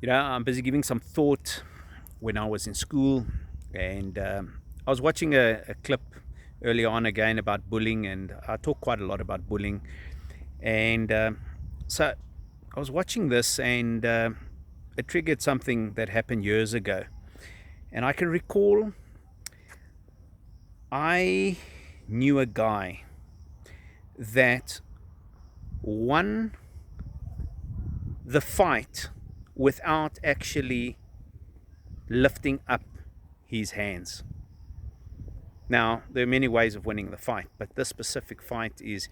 I'm busy giving some thought when I was in school, and I was watching a clip early on again about bullying, and I talk quite a lot about bullying. And so I was watching this, and it triggered something that happened years ago. And I can recall I knew a guy that won the fight without actually lifting up his hands. Now, there are many ways of winning the fight, but this specific fight is,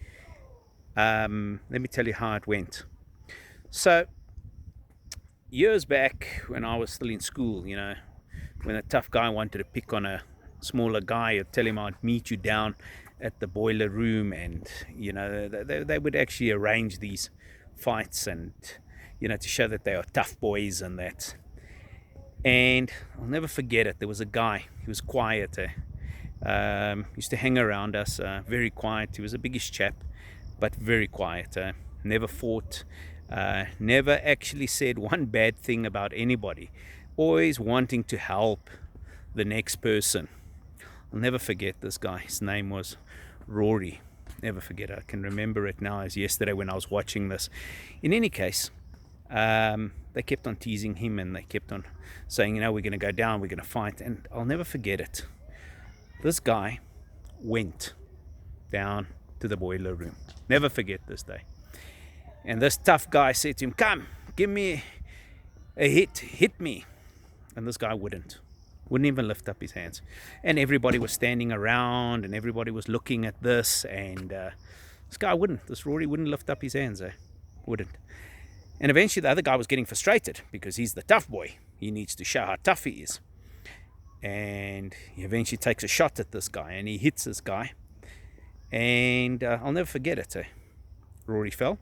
let me tell you how it went. So, years back when I was still in school, when a tough guy wanted to pick on a smaller guy, I'd tell him I'd meet you down at the boiler room, and, they would actually arrange these fights and, to show that they are tough boys and that. And I'll never forget it. There was a guy, he was quiet, used to hang around us, very quiet. He was a biggish chap, but very quiet. Never fought, never actually said one bad thing about anybody. Always wanting to help the next person. I'll never forget this guy. His name was Rory. Never forget it. I can remember it now as yesterday when I was watching this. In any case, they kept on teasing him, and they kept on saying, we're going to go down, we're going to fight. And I'll never forget it. This guy went down to the boiler room. Never forget this day. And this tough guy said to him, "Come, give me a hit me." And this guy wouldn't even lift up his hands. And everybody was standing around, and everybody was looking at this, and this guy this Rory wouldn't lift up his hands. Wouldn't. And eventually the other guy was getting frustrated because he's the tough boy. He needs to show how tough he is. And he eventually takes a shot at this guy, and he hits this guy. And I'll never forget it. Rory fell,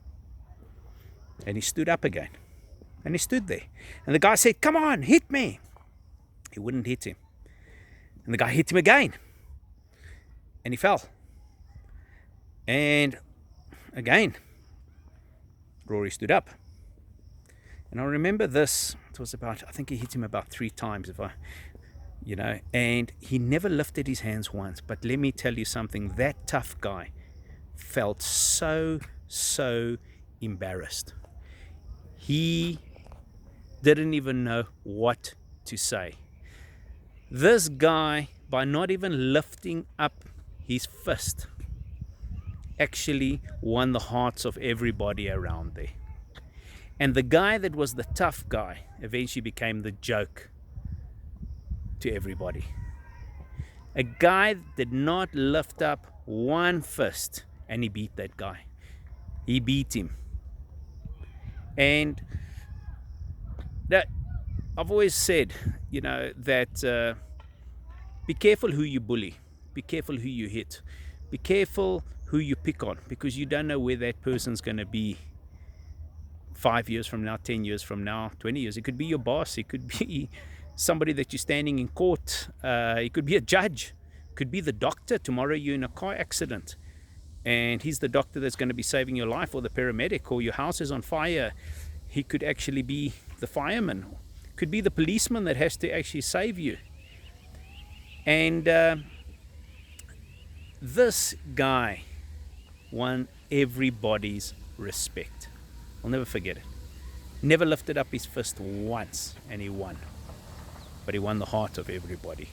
and he stood up again. And he stood there. And the guy said, "Come on, hit me." He wouldn't hit him. And the guy hit him again. And he fell. And again, Rory stood up. And I remember this, it was about, I think he hit him about 3 times, and he never lifted his hands once. But let me tell you something, that tough guy felt so embarrassed. He didn't even know what to say. This guy, by not even lifting up his fist, actually won the hearts of everybody around there. And the guy that was the tough guy eventually became the joke to everybody. A guy did not lift up one fist, and he beat that guy. He beat him. And that I've always said, that be careful who you bully, be careful who you hit, be careful who you pick on, because you don't know where that person's going to be 5 years from now, 10 years from now, 20 years. It could be your boss. It could be somebody that you're standing in court. It could be a judge. It could be the doctor. Tomorrow you're in a car accident, and he's the doctor that's going to be saving your life, or the paramedic, or your house is on fire. He could actually be the fireman. It could be the policeman that has to actually save you. And this guy won everybody's respect. I'll never forget it. Never lifted up his fist once, and he won. But he won the heart of everybody.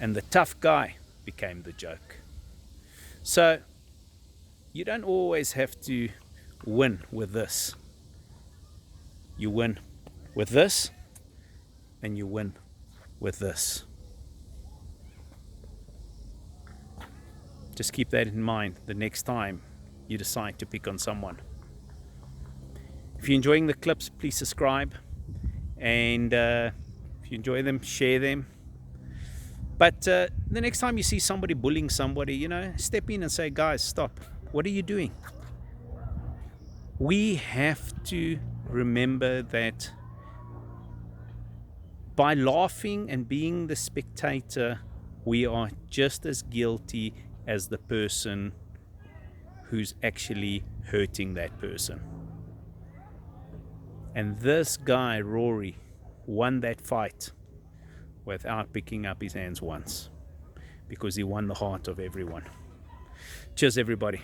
And the tough guy became the joke. So, you don't always have to win with this. You win with this, and you win with this. Just keep that in mind the next time you decide to pick on someone. If you're enjoying the clips, please subscribe. And if you enjoy them, share them. But the next time you see somebody bullying somebody, step in and say, "Guys, stop. What are you doing?" We have to remember that by laughing and being the spectator, we are just as guilty as the person who's actually hurting that person. And this guy, Rory, won that fight without picking up his hands once, because he won the heart of everyone. Cheers, everybody.